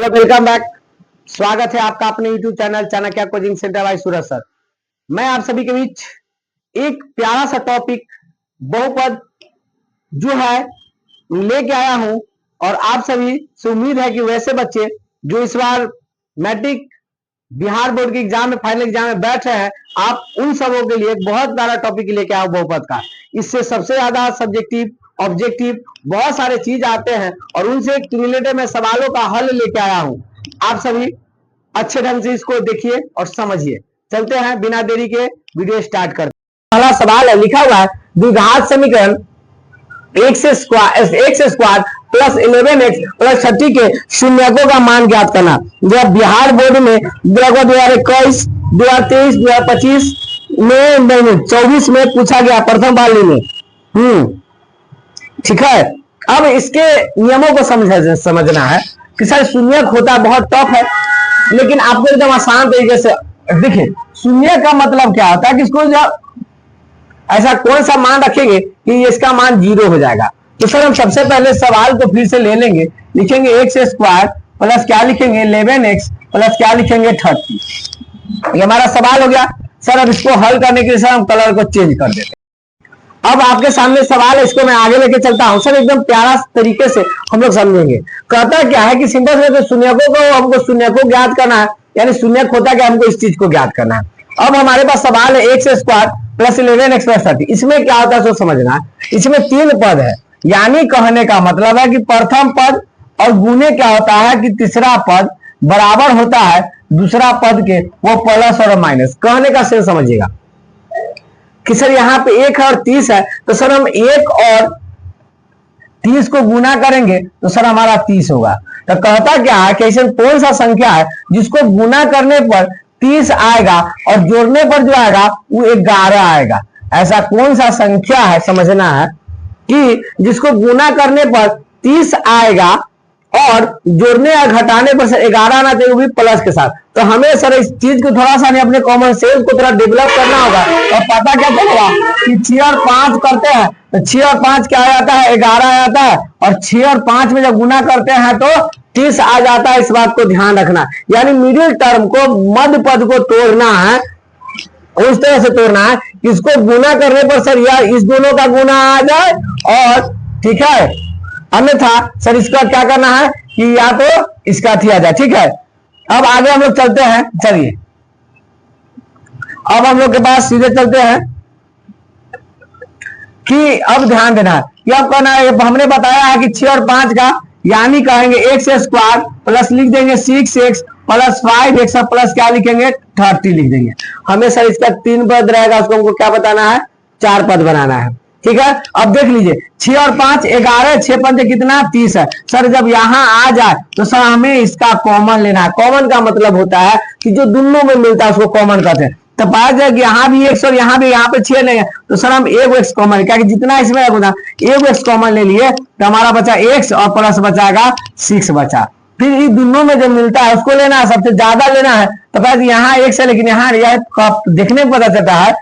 Hello, welcome back. स्वागत है आपका अपने YouTube channel Chanakya coaching centre by Suraj sir. मैं आप सभी के बीच एक प्यारा सा टॉपिक बहुपद जो है लेके आया हूं और आप सभी से उम्मीद है कि वैसे बच्चे जो इस बार मैट्रिक बिहार बोर्ड के एग्जाम में फाइनल एग्जाम में बैठ रहे हैं, आप उन सबों के लिए बहुत प्यारा टॉपिक लेके आओ बहुपद का। इससे सबसे ज्यादा सब्जेक्टिव ऑब्जेक्टिव बहुत सारे चीज आते हैं और उनसे रिलेटेड मैं सवालों का हल लेके आया हूं। आप सभी अच्छे ढंग से इसको देखिए और समझिए। चलते हैं बिना देरी के वीडियो स्टार्ट करते हैं। पहला सवाल है, लिखा हुआ है द्विघात समीकरण x square plus 11x plus 30 के शून्यकों का मान ज्ञात करना। जब बिहार बोर्ड में 2021, 2023, 2025 में 24 में पूछा गया प्रथम पाली में। ठीक है, अब इसके नियमों को समझना है कि सर शून्यक होता बहुत टफ है, लेकिन आपको एकदम आसान तरीके से देखिए शून्य का मतलब क्या होता है कि इसको जब ऐसा कौन सा मान रखेंगे कि इसका मान 0 हो जाएगा। तो सर हम सबसे पहले सवाल को फिर से ले लेंगे, लिखेंगे x स्क्वायर प्लस क्या लिखेंगे 11x प्लस क्या लिखेंगे 30। ये हमारा सवाल हो गया। सर अब इसको हल करने के लिए सर हम कलर को चेंज कर देते हैं। अब आपके सामने सवाल है, इसको मैं आगे लेके चलता हूं। सर एकदम प्यारा तरीके से हम लोग समझेंगे। कहता क्या है कि सिंपल से शून्यकों को हमको शून्यकों ज्ञात करना है, यानी शून्यक होता है कि हमको इस चीज को ज्ञात करना है। अब हमारे पास सवाल है x square plus 11x plus 30। इसमें क्या होता है सो समझना है। इसमें 3 पद है, यानी कहने का मतलब है कि प्रथम पद और गुणे क्या होता है कि तीसरा पद बराबर होता है दूसरा पद के, वो प्लस और माइनस। कहने का सेंस समझिएगा कि सर यहाँ पे 1 और 30 है, तो सर हम 1 और 30 को गुना करेंगे तो सर हमारा 30 होगा। तो कहता क्या है कि ऐसा कौन सा संख्या है जिसको गुना करने पर 30 आएगा और जोड़ने पर जो आएगा वो 11 आएगा। ऐसा कौन सा संख्या है समझना है कि जिसको गुना करने पर 30 आएगा और जोड़ने या घटाने पर सर 11 आना चाहिए, वो भी प्लस के साथ। तो हमें सर इस चीज को थोड़ा सा अपने कॉमन सेंस को थोड़ा डेवलप करना होगा और पता क्या चलेगा कि 6 और 5 करते हैं तो 6 और 5 क्या आ जाता है 11 आ जाता है, और 6 और 5 में जब गुना करते हैं तो 30 आ जाता है। इस बात को ध्यान रखना, यानी मिडिल टर्म को मध्य पद को तोड़ना है, उस तरह से तोड़ना है कि इसको गुना करने पर सर या इस दोनों का गुना आ जाए और ठीक है, अन्यथा सर इसका क्या करना है कि या तो इसका थी आ जाए। ठीक है, अब आगे हम लोग चलते हैं। चलिए अब हम लोग के पास सीधे चलते हैं कि अब ध्यान देना है कि अब कहना है, हमने बताया है कि 6 और 5 का, यानी कहेंगे x स्क्वायर प्लस लिख देंगे 6x प्लस 5x प्लस क्या लिखेंगे 30 लिख देंगे। हमें सर इसका 3 पद रहेगा, उसको हमको क्या बताना है 4 पद बनाना है। ठीक है, अब देख लीजिए 6 और 5 11, 6 5 कितना 30 है। सर जब यहां आ जाए तो सर हमें इसका कॉमन लेना है। कॉमन का मतलब होता है कि जो दोनों में मिलता है उसको कॉमन कहते हैं। तो पाया जाए कि यहाँ भी x और यहाँ भी, यहाँ पे 6 लेंगे तो सर हम एक x कॉमन, क्या कि जितना इसमें होगा एक x कॉमन ले लिए तो हमारा बचा x और प्लस बचाएगा 6 बचा। फिर इस दोनों में जो मिलता है उसको लेना है, सबसे ज्यादा लेना है। तो पाया यहाँ x है, लेकिन यहाँ देखने में पता चलता है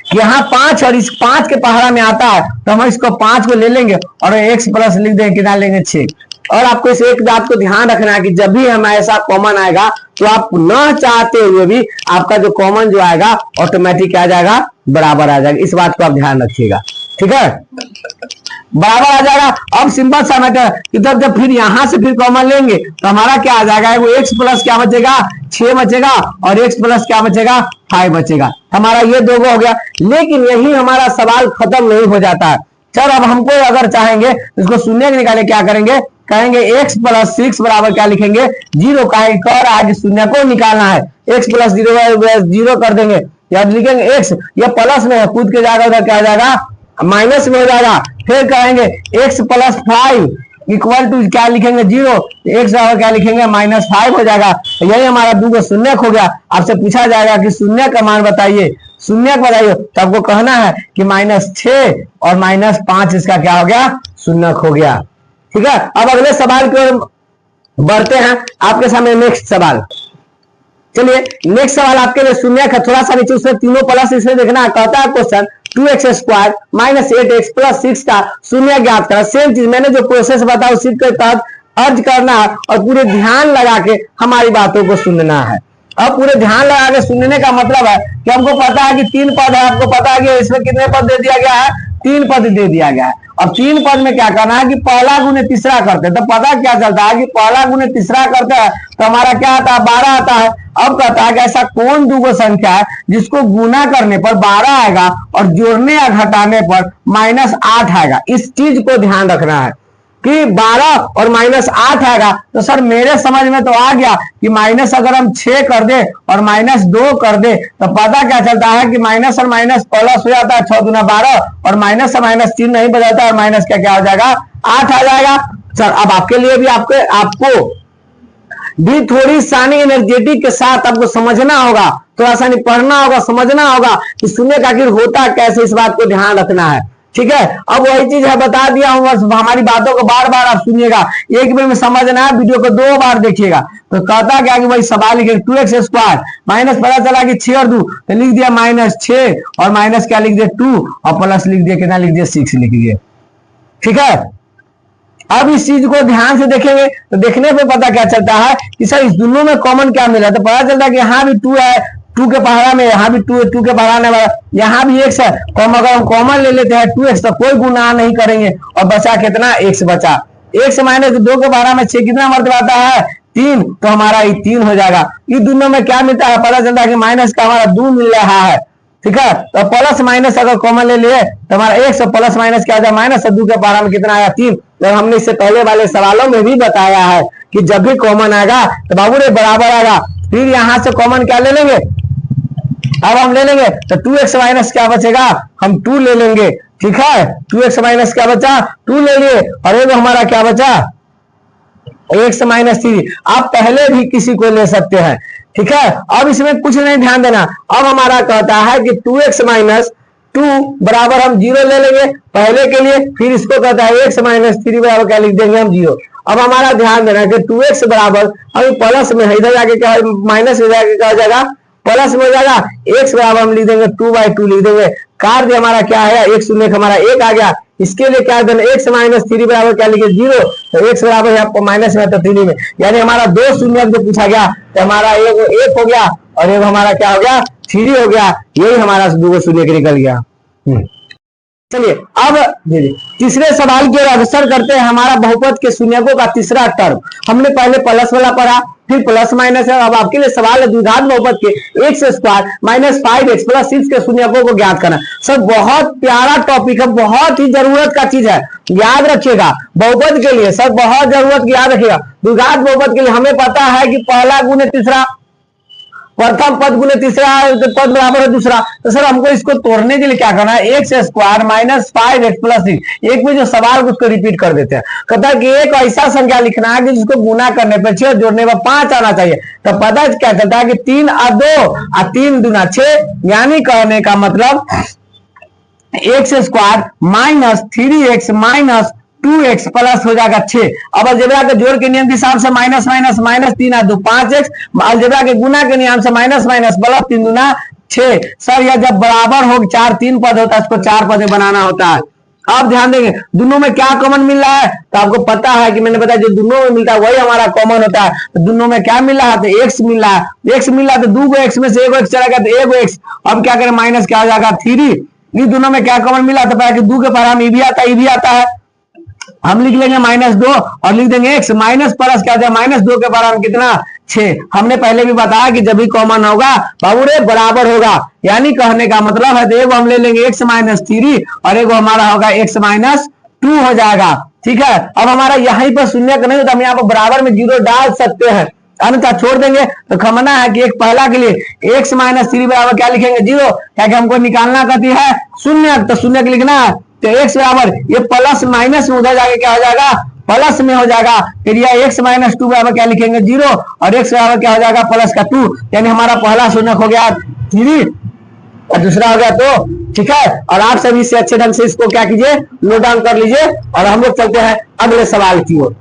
कि यहाँ 5 और इस 5 के पहाड़ा में आता है, तो हम इसको 5 को ले लेंगे और x प्लस लिख देंगे, कितना लेंगे 6। और आपको इस एक बात को ध्यान रखना है कि जब भी हमें ऐसा कॉमन आएगा तो आप न चाहते हुए भी आपका जो कॉमन जो आएगा ऑटोमेटिक आ जाएगा, बराबर आ जाएगा। इस बात को आप ध्यान रखिएगा। ठीक है, बराबर आ जाएगा। अब सिंपल सा मैटर इधर जब फिर यहां से फिर कॉमन लेंगे तो हमारा क्या आ जाएगा, वो x प्लस क्या बचेगा 6 बचेगा और x प्लस क्या बचेगा 5 बचेगा। हमारा ये 2 हो गया, लेकिन यही हमारा सवाल खत्म नहीं हो जाता है। चल अब हमको अगर चाहेंगे इसको शून्य निकाले, क्या करेंगे, कहेंगे x प्लस 6 बराबर क्या लिखेंगे 0। कह रहा है कि शून्य को निकालना है, x प्लस 0 कर देंगे या लिखेंगे x, ये प्लस में है कूद के जाएगा, उधर क्या आ जाएगा माइनस में हो जाएगा। फिर कहेंगे x प्लस 5 इक्वल टू क्या लिखेंगे 0, x बराबर क्या लिखेंगे -5 हो जाएगा। यही हमारा 2 शून्य हो गया। आपसे पूछा जाएगा कि शून्य का मान बताइए, शून्य बताइए, तो आपको कहना है कि -6 और -5 इसका क्या हो गया शून्य हो गया। ठीक है, अब अगले सवाल की ओर बढ़ते हैं। आपके सामने नेक्स्ट सवाल, चलिए नेक्स्ट सवाल आपके लिए शून्य है, थोड़ा सा नीचे उसमें तीनों प्लस इसमें देखना है। कहता है question 2x square minus 8x plus 6 का शून्य ज्ञात करा। सेम चीज मैंने जो प्रोसेस बताया उसी के तहत अर्ज करना है और पूरे ध्यान लगा के हमारी बातों को सुनना है। अब पूरे ध्यान लगा के सुनने का मतलब है कि हमको पता है कि 3 पद है, आपको पता है कि इसमें कितने पद दे दिया गया है, 3 पद दे दिया गया है। अब 3 पद में क्या करना है कि पहला गुने तीसरा करते हैं, तो पता क्या चलता है कि पहला गुने तीसरा करते हैं तो हमारा क्या आता है, 12 आता है। अब कहता है कि ऐसा कौन दुगो संख्या है जिसको गुना करने पर 12 आएगा और जोड़ने या घटाने पर -8 आएगा। इस चीज को ध्यान रखना है कि 12 और -8 आएगा। तो सर मेरे समझ में तो आ गया कि माइनस अगर हम 6 कर दे और -2 कर दे तो पता क्या चलता है कि माइनस और माइनस प्लस हो जाता है, 6 दूना 12 और माइनस से -3 नहीं बदलता है और माइनस क्या हो जाएगा, 8 आ जाएगा। सर अब आपके लिए भी आपको भी थोड़ी सानी एनर्जेटिक के साथ आपको समझना होगा, थोड़ा सा नहीं पढ़ना होगा, समझना होगा कि शून्य का आखिर होता कैसे, इस बात को ध्यान रखना है। ठीक है, अब वही चीज है बता दिया हूँ, बस हमारी बातों को बार बार आप सुनिएगा, एक बार में समझना है, वीडियो को 2 बार देखिएगा। तो कहता क्या कि भाई सवाल लिखे 2x² माइनस, पता चला कि 6 और 2 तो लिख दिया -6 और माइनस क्या लिख दिया 2 और प्लस लिख दिया कितना लिख दिया 6 लिख दिया। ठीक है, अब इस चीज को ध्यान से देखेंगे तो देखने पे पता क्या चलता है कि सर इस दोनों में कॉमन क्या मिला, तो पता चलता है कि यहाँ भी 2 है, 2 के पहाड़ा में, यहाँ भी 2 है, 2 के पहाड़ा में, यहाँ भी x है। अगर हम कॉमन ले लेते हैं 2x तो कोई गुना नहीं करेंगे और बचा कितना, x बचा। x माइनस 2 के पहाड़ा में 6 कितना मर्तबा आता है, 3, तो हमारा ये 3 हो जाएगा। इस दोनों में क्या मिलता है, पता चलता है कि माइनस का हमारा 2 मिल रहा है। ठीक है, तो प्लस माइनस अगर कॉमन ले लिए तो हमारा 1 प्लस माइनस क्या आ जाए, माइनस 2 के पहाड़ा में कितना आया, 3। जब हमने इससे पहले वाले सवालों में भी बताया है कि जब भी कॉमन आएगा तो बाबू रे बराबर आएगा। फिर यहां से कॉमन क्या ले लेंगे, अब हम ले लेंगे तो 2x माइनस क्या बचेगा, हम 2 ले लेंगे। ठीक है, 2x माइनस क्या बचा, 2 ले लिए और ये हमारा क्या बचा, x माइनस 3। आप पहले भी किसी को ले सकते हैं। ठीक है, अब इसमें कुछ नहीं ध्यान देना। अब हमारा कहता है कि 2x माइनस 2 बराबर हम 0 ले लेंगे पहले के लिए, फिर इसको कहता है x माइनस 3 बराबर क्या लिख देंगे हम 0। अब हमारा ध्यान देना कि 2x बराबर अभी प्लस में है, इधर जाके क्या माइनस में जाके क्या हो जाएगा, प्लस में हो जाएगा। x बराबर हम लिख देंगे 2/2 लिख देंगे। कार्य हमारा क्या है, एक शून्य हमारा 1 आ गया। इसके लिए क्या देना, x माइनस 3 बराबर क्या लिखे 0, तो x बराबर है माइनस में तो 3 में, यानी हमारा 2 शून्य जो पूछा गया तो हमारा 1 हो गया और एक हमारा क्या हो गया, 3 हो गया। यही हमारा 2 शून्य निकल गया। चलिए अब तीसरे सवाल की ओर अग्रसर करते हैं। हमारा बहुपद के शून्यकों का तीसरा टर्म, हमने पहले प्लस वाला पढ़ा, फिर प्लस माइनस है। अब आपके लिए सवाल है द्विघात बहुपद के x² माइनस 5x प्लस 6 के शून्यकों को ज्ञात करना। सर बहुत प्यारा टॉपिक है, बहुत ही जरूरत का चीज है, याद रखिएगा। बहुपद के लिए सर बहुत जरूरत की, याद रखिएगा। द्विघात बहुपद के लिए हमें पता है कि पहला गुने तीसरा, प्रथम पद गुने तीसरा पद बराबर है दूसरा। तो सर हमको इसको तोड़ने के लिए क्या करना है, x² माइनस 5x प्लस 6। एक में जो सवाल उसको रिपीट कर देते हैं। कहता है कि एक ऐसा संख्या लिखना है कि जिसको गुना करने पर 6 जोड़ने पर 5 आना चाहिए। तो पता क्या चलता है कि 3 और 2 और 3 दूना 6, यानी कहने का मतलब x² minus 3x minus 2x plus हो जाएगा 6। अब अलजेब्रा के जोड़ के नियम के हिसाब से माइनस माइनस माइनस 3 और 2 5x, अलजेब्रा के गुना के नियम से माइनस माइनस प्लस 3 दूना 6। सर यह जब बराबर हो 4 3 पद होता है, इसको 4 पद बनाना होता है। अब ध्यान देंगे दोनों में क्या कॉमन मिल रहा है, तो आपको पता है कि मैंने बताया जो दोनों में मिलता है वही हमारा कॉमन होता है। तो दोनों में क्या मिल रहा है, तो x मिल रहा है। x मिल रहा है तो 2 x में से 1 x चला गया तो 1 x। अब क्या करें, माइनस क्या हो जाएगा 3। ये दोनों में क्या कॉमन मिला, तो पता कि 2 के पहाड़ा में भी आता है, ये भी आता है। हम लिख लेंगे -2 और लिख देंगे x माइनस प्लस क्या हो जाए, -2 के पहाड़ा में कितना 6। हमने पहले भी बताया कि जब भी कॉमन होगा बाबू रे बराबर होगा, यानी कहने का मतलब है तो एक हम ले लेंगे x माइनस 3 और एक हमारा होगा x माइनस 2 हो जाएगा। ठीक है, अब हमारा यहीं पर शून्य का नहीं होता, हम यहाँ पर बराबर में 0 डाल सकते हैं, अन्यथा छोड़ देंगे। तो खमना है कि एक पहला के लिए x माइनस 3 बराबर क्या लिखेंगे 0, क्या कि हमको निकालना कहती है शून्य, तो शून्य के लिखना है। तो x बराबर ये प्लस माइनस में उधर जाके क्या हो जाएगा, प्लस में हो जाएगा। फिर यह x माइनस 2 बराबर क्या लिखेंगे 0 और x बराबर क्या हो जाएगा प्लस का 2, यानी हमारा पहला शून्यक हो गया 3 और दूसरा हो गया 2। ठीक है, और आप सभी से अच्छे ढंग से इसको क्या कीजिए, नोट डाउन कर लीजिए और हम लोग चलते हैं अगले सवाल की ओर।